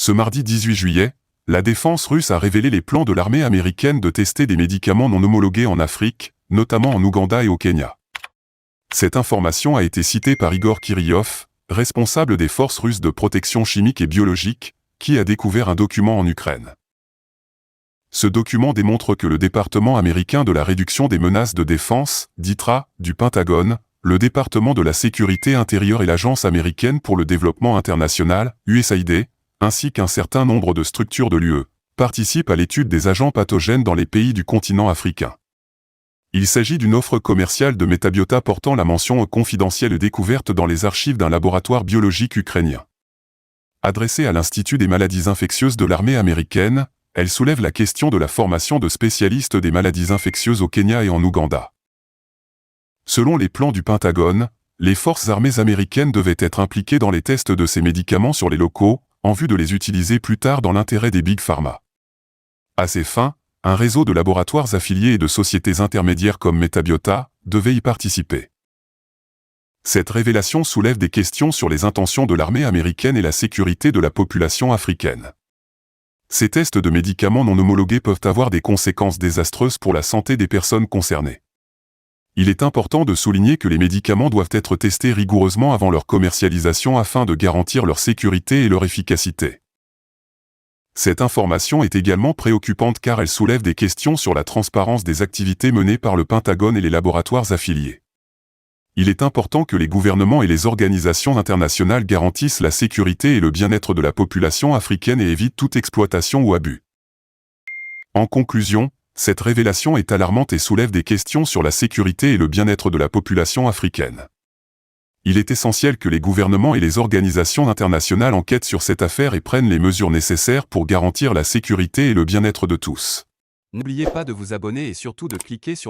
Ce mardi 18 juillet, la défense russe a révélé les plans de l'armée américaine de tester des médicaments non homologués en Afrique, notamment en Ouganda et au Kenya. Cette information a été citée par Igor Kirillov, responsable des forces russes de protection chimique et biologique, qui a découvert un document en Ukraine. Ce document démontre que le département américain de la réduction des menaces de défense, DITRA, du Pentagone, le département de la sécurité intérieure et l'agence américaine pour le développement international, USAID, ainsi qu'un certain nombre de structures de l'UE, participent à l'étude des agents pathogènes dans les pays du continent africain. Il s'agit d'une offre commerciale de Metabiota portant la mention confidentielle découverte dans les archives d'un laboratoire biologique ukrainien. Adressée à l'Institut des maladies infectieuses de l'armée américaine, elle soulève la question de la formation de spécialistes des maladies infectieuses au Kenya et en Ouganda. Selon les plans du Pentagone, les forces armées américaines devaient être impliquées dans les tests de ces médicaments sur les locaux, en vue de les utiliser plus tard dans l'intérêt des Big Pharma. À ces fins, un réseau de laboratoires affiliés et de sociétés intermédiaires comme Metabiota devait y participer. Cette révélation soulève des questions sur les intentions de l'armée américaine et la sécurité de la population africaine. Ces tests de médicaments non homologués peuvent avoir des conséquences désastreuses pour la santé des personnes concernées. Il est important de souligner que les médicaments doivent être testés rigoureusement avant leur commercialisation afin de garantir leur sécurité et leur efficacité. Cette information est également préoccupante car elle soulève des questions sur la transparence des activités menées par le Pentagone et les laboratoires affiliés. Il est important que les gouvernements et les organisations internationales garantissent la sécurité et le bien-être de la population africaine et évitent toute exploitation ou abus. En conclusion, cette révélation est alarmante et soulève des questions sur la sécurité et le bien-être de la population africaine. Il est essentiel que les gouvernements et les organisations internationales enquêtent sur cette affaire et prennent les mesures nécessaires pour garantir la sécurité et le bien-être de tous. N'oubliez pas de vous abonner et surtout de cliquer sur